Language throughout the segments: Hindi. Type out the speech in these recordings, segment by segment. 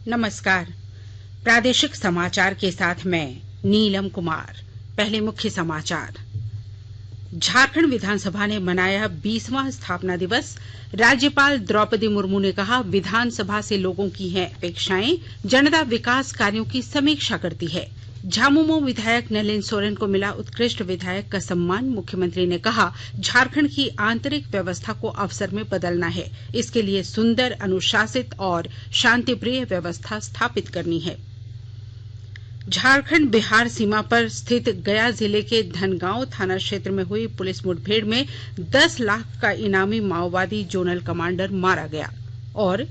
नमस्कार। प्रादेशिक समाचार के साथ मैं नीलम कुमार। पहले मुख्य समाचार। झारखंड विधानसभा ने मनाया 20वां स्थापना दिवस। राज्यपाल द्रौपदी मुर्मू ने कहा, विधानसभा से लोगों की हैं अपेक्षाएं, जनता विकास कार्यों की समीक्षा करती है। झामुमो विधायक नलिन सोरेन को मिला उत्कृष्ट विधायक का सम्मान। मुख्यमंत्री ने कहा, झारखंड की आंतरिक व्यवस्था को अवसर में बदलना है। इसके लिए सुंदर, अनुशासित और शांतिप्रिय व्यवस्था स्थापित करनी है। झारखंड बिहार सीमा पर स्थित गया जिले के धनगांव थाना क्षेत्र में हुई पुलिस मुठभेड़ में 10 लाख का इनामी माओवादी जोनल कमांडर मारा गया। और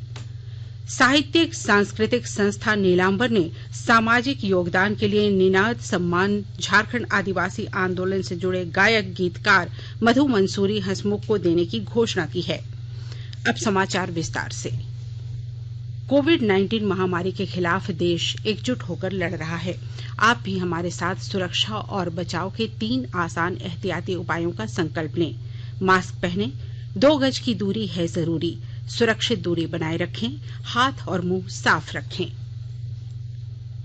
साहित्यिक सांस्कृतिक संस्था नीलांबर ने सामाजिक योगदान के लिए निनाद सम्मान झारखंड आदिवासी आंदोलन से जुड़े गायक गीतकार मधु मंसूरी हंसमुख को देने की घोषणा की है। अब समाचार विस्तार से। कोविड-19 महामारी के खिलाफ देश एकजुट होकर लड़ रहा है। आप भी हमारे साथ सुरक्षा और बचाव के 3 आसान एहतियाती उपायों का संकल्प लें। मास्क पहनें, 2 गज की दूरी है जरूरी, सुरक्षित दूरी बनाए रखें, हाथ और मुंह साफ रखें।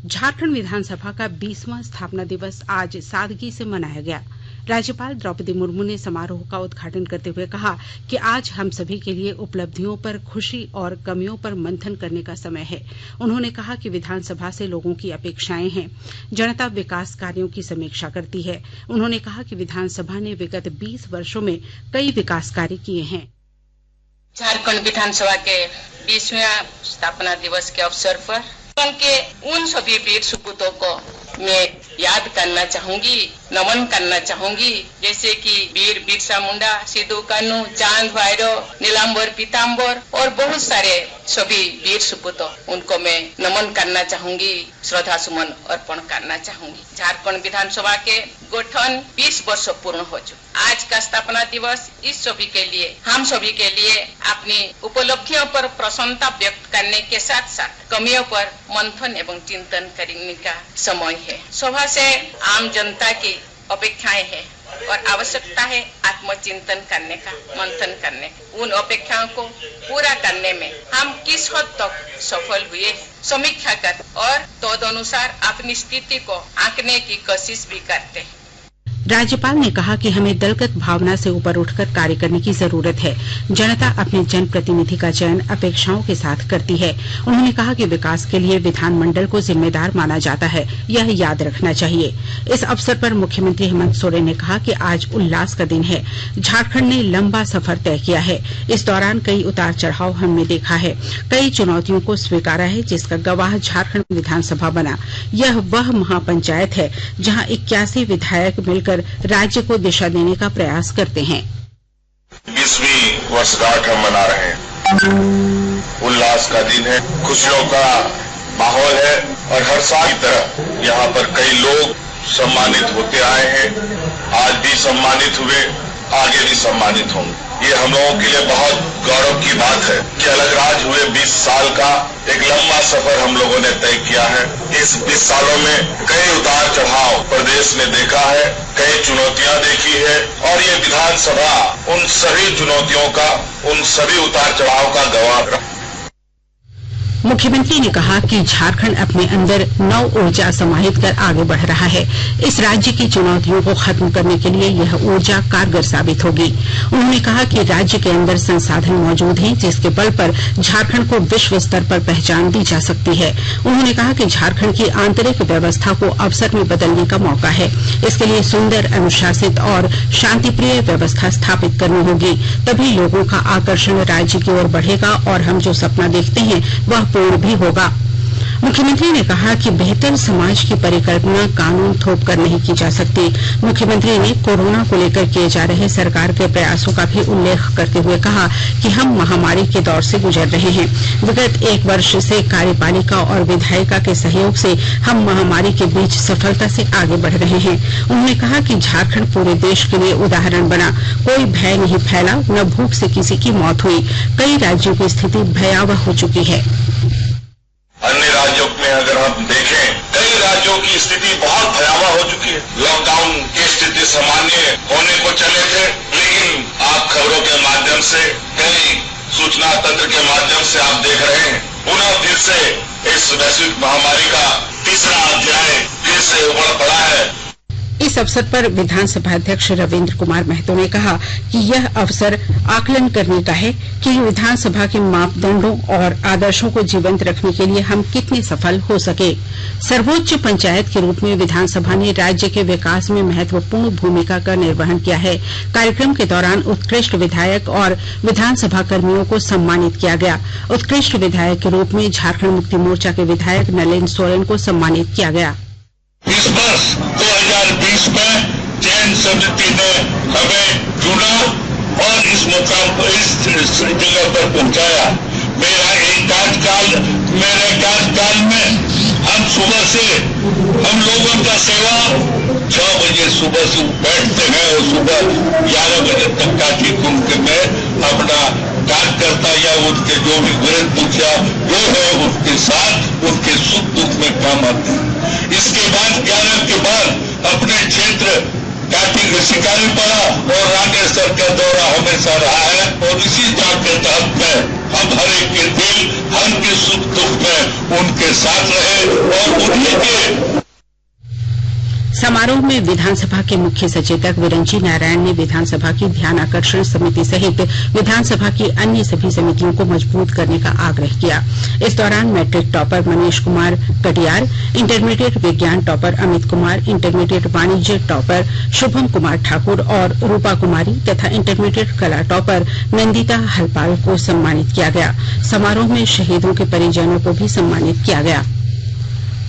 झारखंड विधानसभा का 20वां स्थापना दिवस आज सादगी से मनाया गया। राज्यपाल द्रौपदी मुर्मू ने समारोह का उद्घाटन करते हुए कहा कि आज हम सभी के लिए उपलब्धियों पर खुशी और कमियों पर मंथन करने का समय है। उन्होंने कहा कि विधानसभा से लोगों की अपेक्षाएं हैं, जनता विकास कार्यों की समीक्षा करती है। उन्होंने कहा कि विधानसभा ने विगत 20 वर्षों में कई विकास कार्य किए हैं। झारखंड विधानसभा के 20वें स्थापना दिवस के अवसर पर के उन सभी वीर सपूतों को मैं याद करना चाहूंगी, नमन करना चाहूंगी, जैसे कि वीर बिरसा मुंडा, सिद्धू कान्हू, चांद भैरव, नीलांबर पीताम्बर और बहुत सारे सभी वीर सपूतों, उनको मैं नमन करना चाहूंगी, श्रद्धा सुमन अर्पण करना चाहूंगी। झारखंड विधानसभा के गठन 20 वर्ष पूर्ण हो चुके। आज का स्थापना दिवस इस सभी के लिए, हम सभी के लिए अपनी उपलब्धियों पर प्रसन्नता व्यक्त करने के साथ साथ कमियों पर मंथन एवं चिंतन करने का समय है। सभा से आम जनता की अपेक्षाएं हैं और आवश्यकता है आत्मचिंतन करने का, मंथन करने का। उन अपेक्षाओं को पूरा करने में हम किस हद तक सफल हुए, समीक्षा कर और तदनुसार अपनी स्थिति को आंकने की कोशिश भी करते हैं। राज्यपाल ने कहा कि हमें दलगत भावना से ऊपर उठकर कार्य करने की जरूरत है। जनता अपने जनप्रतिनिधि का चयन अपेक्षाओं के साथ करती है। उन्होंने कहा कि विकास के लिए विधानमंडल को जिम्मेदार माना जाता है, यह याद रखना चाहिए। इस अवसर पर मुख्यमंत्री हेमंत सोरेन ने कहा कि आज उल्लास का दिन है। झारखंड ने लंबा सफर तय किया है। इस दौरान कई उतार चढ़ाव हमने देखा है, कई चुनौतियों को स्वीकारा है, जिसका गवाह झारखंड विधानसभा बना। यह वह महापंचायत है जहां 81 विधायक मिलकर राज्य को दिशा देने का प्रयास करते हैं। 20वीं वर्षगांठ हम मना रहे हैं। उल्लास का दिन है, खुशियों का माहौल है और हर साल की तरह यहाँ पर कई लोग सम्मानित होते आए हैं। आज भी सम्मानित हुए, आगे भी सम्मानित होंगे। ये हम लोगों के लिए बहुत गौरव की बात है कि अलग राज हुए 20 साल का एक लंबा सफर हम लोगों ने तय किया है। इस 20 सालों में कई उतार चढ़ाव प्रदेश ने देखा है, कई चुनौतियां देखी है और ये विधानसभा उन सभी चुनौतियों का, उन सभी उतार चढ़ाव का गवाह। मुख्यमंत्री ने कहा कि झारखंड अपने अंदर नव ऊर्जा समाहित कर आगे बढ़ रहा है। इस राज्य की चुनौतियों को खत्म करने के लिए यह ऊर्जा कारगर साबित होगी। उन्होंने कहा कि राज्य के अंदर संसाधन मौजूद हैं, जिसके बल पर झारखंड को विश्व स्तर पर पहचान दी जा सकती है। उन्होंने कहा कि झारखंड की आंतरिक व्यवस्था को अवसर में बदलने का मौका है। इसके लिए सुंदर, अनुशासित और शांतिप्रिय व्यवस्था स्थापित करनी होगी। तभी लोगों का आकर्षण राज्य की ओर बढ़ेगा और हम जो सपना देखते हैं वह पूर्ण भी होगा। मुख्यमंत्री ने कहा कि बेहतर समाज की परिकल्पना कानून थोप कर नहीं की जा सकती। मुख्यमंत्री ने कोरोना को लेकर किए जा रहे सरकार के प्रयासों का भी उल्लेख करते हुए कहा कि हम महामारी के दौर से गुजर रहे हैं। विगत 1 वर्ष से कार्यपालिका और विधायिका के सहयोग से हम महामारी के बीच सफलता से आगे बढ़ रहे हैं। उन्होंने कहा कि झारखंड पूरे देश के लिए उदाहरण बना। कोई भय नहीं फैला, न भूख से किसी की मौत हुई। कई राज्यों की स्थिति भयावह हो चुकी है। अन्य राज्यों में अगर हम देखें, कई राज्यों की स्थिति बहुत भयावह हो चुकी है। लॉकडाउन की स्थिति सामान्य होने को चले थे, लेकिन आप खबरों के माध्यम से, कई सूचना तंत्र के माध्यम से आप देख रहे हैं, पुनः फिर से इस वैश्विक महामारी का तीसरा अध्याय फिर से उमड़ पड़ा है। इस अवसर पर विधानसभा अध्यक्ष रविंद्र कुमार महतो ने कहा कि यह अवसर आकलन करने का है कि विधानसभा के मापदंडों और आदर्शों को जीवंत रखने के लिए हम कितने सफल हो सके। सर्वोच्च पंचायत के रूप में विधानसभा ने राज्य के विकास में महत्वपूर्ण भूमिका का निर्वहन किया है। कार्यक्रम के दौरान उत्कृष्ट विधायक और विधानसभा कर्मियों को सम्मानित किया गया। उत्कृष्ट विधायक के रूप में झारखंड मुक्ति मोर्चा के विधायक नलिन सोरेन को सम्मानित किया गया। इस वर्ष 2020 में चयन समिति ने हमें चुना और इस मुकाम पर, इस जगह पर पहुंचाया। मेरे कार्यकाल में हम सुबह से हम लोगों का सेवा 6 बजे सुबह से बैठते हैं और सुबह 11 बजे तक का ठीक उनके में अपना कार्यकर्ता या उनके जो भी वृद्ध मुखिया जो है उसके साथ उनके सुख दुख में काम आते हैं। इसके बाद 11 के बाद अपने क्षेत्र काफी शिकारी पड़ा और रामेश्वर का दौरा हमेशा रहा है और इसी बात के तहत में हम हर एक के दिल हर के सुख दुख में उनके साथ रहे और उन्हीं के। समारोह में विधानसभा के मुख्य सचेतक विरंची नारायण ने विधानसभा की ध्यान आकर्षण समिति सहित विधानसभा की अन्य सभी समितियों को मजबूत करने का आग्रह किया। इस दौरान matric topper Manish Kumar Katiyar, intermediate विज्ञान टॉपर अमित कुमार, इंटरमीडिएट वाणिज्य टॉपर शुभम कुमार ठाकुर और रूपा कुमारी तथा इंटरमीडिएट कला टॉपर नंदिता हलपाल को सम्मानित किया गया। समारोह में शहीदों के परिजनों को भी सम्मानित किया गया।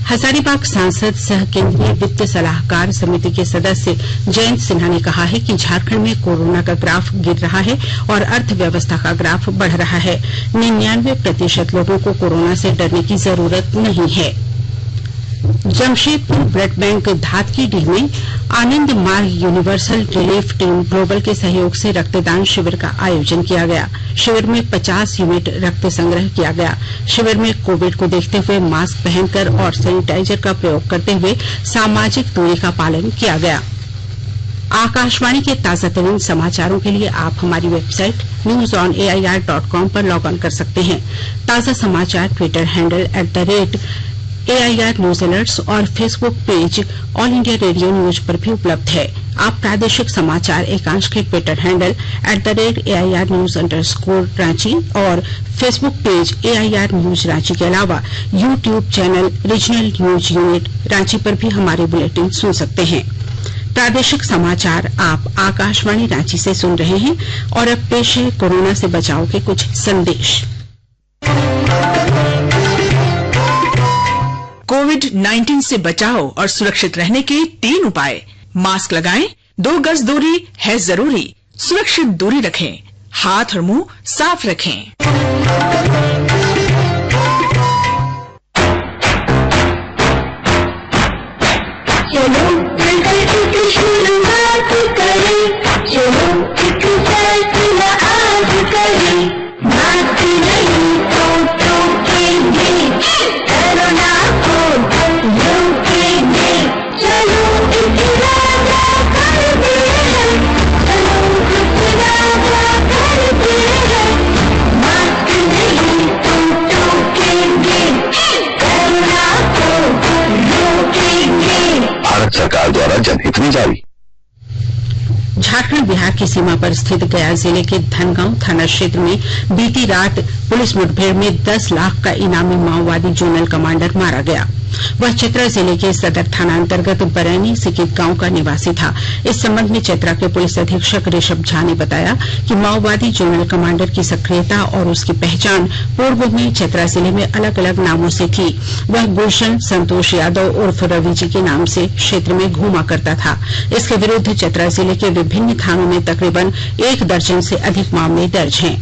हजारीबाग सांसद सह केंद्रीय वित्त सलाहकार समिति के सदस्य जयंत सिन्हा ने कहा है कि झारखंड में कोरोना का ग्राफ गिर रहा है और अर्थव्यवस्था का ग्राफ बढ़ रहा है। 99% लोगों को कोरोना से डरने की जरूरत नहीं है। जमशेदपुर ब्लड बैंक धातकीडीह में आनंद मार्ग यूनिवर्सल रिलीफ टीम ग्लोबल के सहयोग से रक्तदान शिविर का आयोजन किया गया। शिविर में 50 यूनिट रक्त संग्रह किया गया। शिविर में कोविड को देखते हुए मास्क पहनकर और सैनिटाइजर का प्रयोग करते हुए सामाजिक दूरी का पालन किया गया। आकाशवाणी के ताजा तरीन समाचारों के लिए आप हमारी वेबसाइट newsonair.com पर लॉग ऑन कर सकते हैं। ताजा समाचार Twitter handle @AIR news alerts और Facebook page All India Radio news पर भी उपलब्ध है। आप प्रादेशिक समाचार एकांश के Twitter handle @AIR news _Ranchi और Facebook page AIR news Ranchi के अलावा YouTube channel regional news unit Ranchi पर भी हमारे बुलेटिन सुन सकते हैं। प्रादेशिक समाचार आप आकाशवाणी रांची से सुन रहे हैं और अब पेश है कोरोना से बचाव के कुछ संदेश। कोविड-19 से बचाव और सुरक्षित रहने के 3 उपाय। मास्क लगाएं, 2 गज दूरी है जरूरी, सुरक्षित दूरी रखें, हाथ और मुंह साफ रखें। चलो संकल्प की शुरुआत करें, चलो एक फैसला आज करें, मास्क नहीं तो टोकेंगे, कोरोना को रोकेंगे, चलो एक इरादा करते हैं, चलो एक इरादा करते हैं, मास्क नहीं तो टोकेंगे, कोरोना को रोकेंगे। भारत सरकार द्वारा जनहित में जारी। झारखंड बिहार की सीमा पर स्थित गया जिले के धनगांव थाना क्षेत्र में बीती रात पुलिस मुठभेड़ में 10 लाख का इनामी माओवादी जोनल कमांडर मारा गया। वह चतरा जिले के सदर थाना अंतर्गत बरैनी सिकित गांव का निवासी था। इस संबंध में चतरा के पुलिस अधीक्षक ऋषभ झा ने बताया कि माओवादी जोनल कमांडर की सक्रियता और उसकी पहचान पूर्व में चतरा जिले में अलग अलग नामों से थी। वह गुलशन संतोष यादव उर्फ रवि जी के नाम से क्षेत्र में घूमा करता था। इसके विरुद्ध चतरा जिले के विभिन्न थानों में तकरीबन 1 दर्जन से अधिक मामले दर्ज हैं।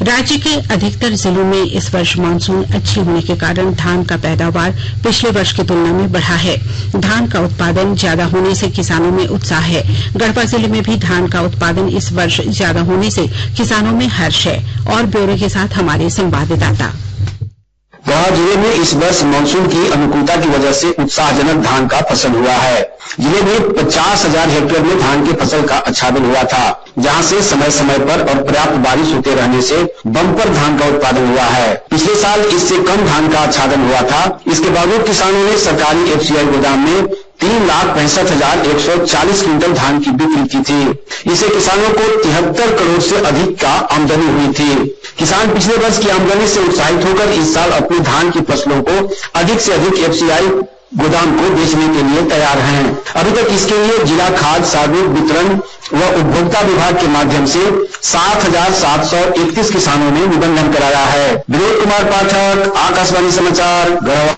राज्य के अधिकतर जिलों में इस वर्ष मानसून अच्छी होने के कारण धान का पैदावार पिछले वर्ष की तुलना में बढ़ा है। धान का उत्पादन ज्यादा होने से किसानों में उत्साह है। गढ़वा जिले में भी धान का उत्पादन इस वर्ष ज्यादा होने से किसानों में हर्ष है। और ब्यौरे के साथ हमारे संवाददाता। गढ़वा जिले में इस वर्ष मानसून की अनुकूलता की वजह से उत्साहजनक धान का फसल हुआ है। जिले में 50,000 हेक्टेयर में धान की फसल का आच्छादन हुआ था, जहां से समय समय पर और पर्याप्त बारिश होते रहने से बम्पर धान का उत्पादन हुआ है। पिछले साल इससे कम धान का आच्छादन हुआ था। इसके बावजूद किसानों ने सरकारी FCI गोदाम में 3,65,140 क्विंटल धान की बिक्री की थी। इससे किसानों को 73 करोड़ से अधिक का आमदनी हुई थी। किसान पिछले वर्ष की आमदनी से उत्साहित होकर इस साल अपनी धान की फसलों को अधिक से अधिक FCI गोदाम को बेचने के लिए तैयार हैं। अभी तक इसके लिए जिला खाद्य सार्वजनिक वितरण व उपभोक्ता विभाग के माध्यम से 7,731 किसानों ने निबंधन कराया है। विनोद कुमार पाठक, आकाशवाणी समाचार, गढ़वा।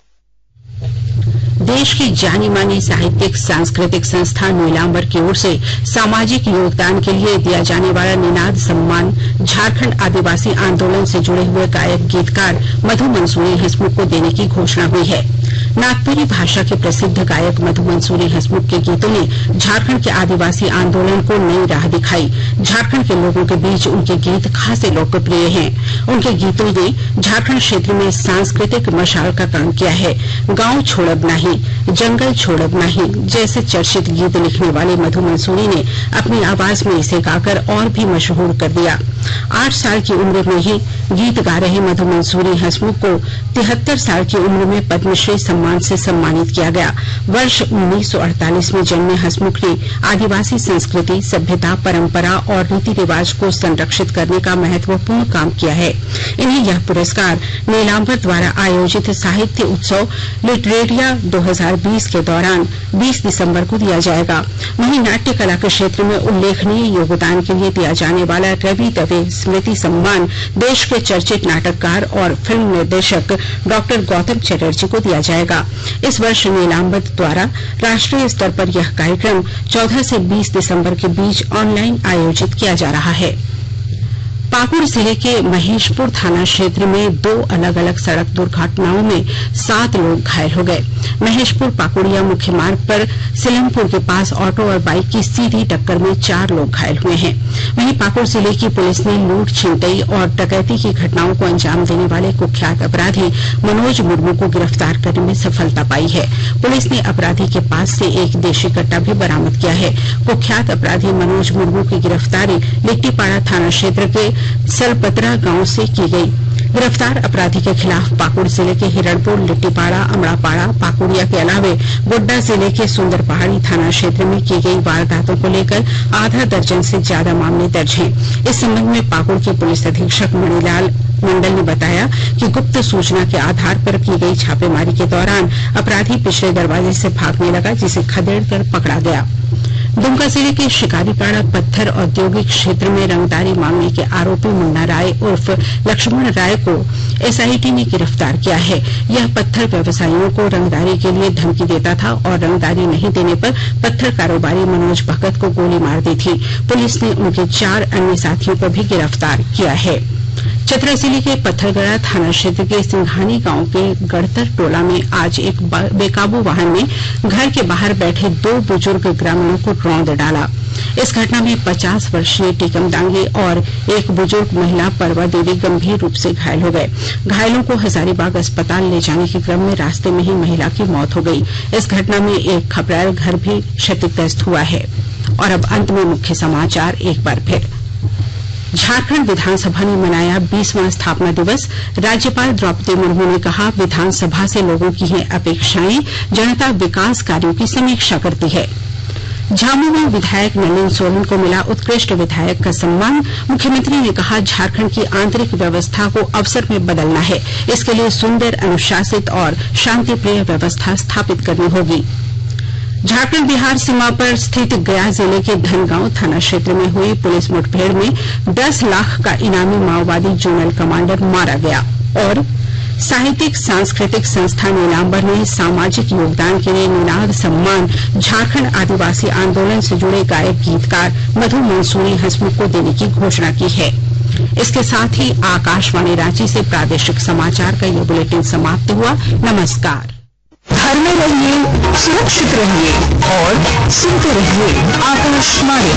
देश की जानी मानी साहित्यिक सांस्कृतिक संस्था नीलांबर की ओर से सामाजिक योगदान के लिए दिया जाने वाला निनाद सम्मान झारखंड आदिवासी आंदोलन से जुड़े हुए गायक गीतकार मधु मंसूरी हंसमुख को देने की घोषणा हुई है। नागपुरी भाषा के प्रसिद्ध गायक मधु मंसूरी हंसमुख के गीतों ने झारखंड के आदिवासी आंदोलन को नई राह दिखाई। झारखंड के लोगों के बीच उनके गीत खासे लोकप्रिय हैं। उनके गीतों ने झारखंड क्षेत्र में सांस्कृतिक मशाल का काम किया है। गांव छोड़ब नहीं, जंगल छोड़ब नहीं जैसे चर्चित गीत लिखने वाले मधु मंसूरी ने अपनी आवाज में इसे गाकर और भी मशहूर कर दिया। 8 साल की उम्र में ही गीत गा रहे मधु मंसूरी हंसमुख को 73 साल की उम्र में पद्मश्री सम्मान से सम्मानित किया गया। वर्ष 1948 में जन्मे हंसमुख ने आदिवासी संस्कृति, सभ्यता, परंपरा और रीति रिवाज को संरक्षित करने का महत्वपूर्ण काम किया है। इन्हें यह पुरस्कार नीलांबर द्वारा आयोजित साहित्य उत्सव लिटरेरिया 2020 के दौरान 20 दिसंबर को दिया जाएगा। वहीं नाट्य कला के क्षेत्र में उल्लेखनीय योगदान के लिए दिया जाने वाला रवि दवे स्मृति सम्मान देश के चर्चित नाटककार और फिल्म निर्देशक डॉक्टर गौतम चटर्जी को दिया जाएगा। इस वर्ष नीलांबर द्वारा राष्ट्रीय स्तर पर यह कार्यक्रम 14 से 20 दिसंबर के बीच ऑनलाइन आयोजित किया जा रहा है। पाकुड़ जिले के महेशपुर थाना क्षेत्र में 2 अलग अलग सड़क दुर्घटनाओं में 7 लोग घायल हो गए। महेशपुर पाकुड़िया मुख्य मार्ग पर सिलमपुर के पास ऑटो और बाइक की सीधी टक्कर में 4 लोग घायल हुए हैं। वहीं पाकुड़ जिले की पुलिस ने लूट, छिनतई और डकैती की घटनाओं को अंजाम देने वाले कुख्यात अपराधी मनोज मुर्मू को गिरफ्तार करने में सफलता पाई है। पुलिस ने अपराधी के पास से एक देशी कट्टा भी बरामद किया है। कुख्यात अपराधी मनोज मुर्मू की गिरफ्तारी लिट्टीपाड़ा थाना क्षेत्र के सलपतरा गांव से की गई। गिरफ्तार अपराधी के खिलाफ पाकुड़ जिले के हिरणपुर, लिट्टीपाड़ा, अमड़ापाड़ा, पाकुड़िया के अलावे गोड्डा जिले के सुंदर पहाड़ी थाना क्षेत्र में की गई वारदातों को लेकर आधा दर्जन से ज्यादा मामले दर्ज हैं। इस संबंध में पाकुड़ के पुलिस अधीक्षक मणिलाल मंडल ने बताया कि गुप्त सूचना के आधार पर की गई छापेमारी के दौरान अपराधी पिछले दरवाजे से भागने लगा, जिसे खदेड़कर पकड़ा गया। दुमका जिले के शिकारीपाड़ा पत्थर औद्योगिक क्षेत्र में रंगदारी मांगने के आरोपी मुन्ना राय उर्फ लक्ष्मण राय को SIT ने गिरफ्तार किया है। यह पत्थर व्यवसायियों को रंगदारी के लिए धमकी देता था और रंगदारी नहीं देने पर पत्थर कारोबारी मनोज भगत को गोली मार दी थी। पुलिस ने उनके 4 अन्य साथियों को भी गिरफ्तार किया है। चतरा जिले के पत्थरगड़ा थाना क्षेत्र के सिंघानी गांव के गढ़तर टोला में आज एक बेकाबू वाहन ने घर के बाहर बैठे 2 बुजुर्ग ग्रामीणों को रौंद डाला। इस घटना में 50 वर्षीय टीकम दांगे और एक बुजुर्ग महिला परवा देवी गंभीर रूप से घायल हो गए। घायलों को हजारीबाग अस्पताल ले जाने के क्रम में रास्ते में ही महिला की मौत हो गई। इस घटना में एक खपराइल घर भी क्षतिग्रस्त हुआ है। और अब अंत में मुख्य समाचार एक बार फिर। झारखंड विधानसभा ने मनाया 20वां स्थापना दिवस। राज्यपाल द्रौपदी मुर्मू ने कहा, विधानसभा से लोगों की हैं अपेक्षाएं, जनता विकास कार्यों की समीक्षा करती है। झामुमो विधायक नलिन सोरेन को मिला उत्कृष्ट विधायक का सम्मान। मुख्यमंत्री ने कहा, झारखंड की आंतरिक व्यवस्था को अवसर में बदलना है। इसके लिए सुंदर, अनुशासित और शांतिप्रिय व्यवस्था स्थापित करनी होगी। झारखंड बिहार सीमा पर स्थित गया जिले के धनगांव थाना क्षेत्र में हुई पुलिस मुठभेड़ में 10 लाख का इनामी माओवादी जोनल कमांडर मारा गया। और साहित्यिक सांस्कृतिक संस्था नीलांबर ने सामाजिक योगदान के लिए निनाद सम्मान झारखंड आदिवासी आंदोलन से जुड़े गायक गीतकार मधु मंसूरी हंसमुख को देने की घोषणा की है। इसके साथ ही आकाशवाणी रांची से प्रादेशिक समाचार का ये बुलेटिन समाप्त हुआ। नमस्कार। घर में रहिए, सुरक्षित रहिए और सुनते रहिए आकाशवाणी।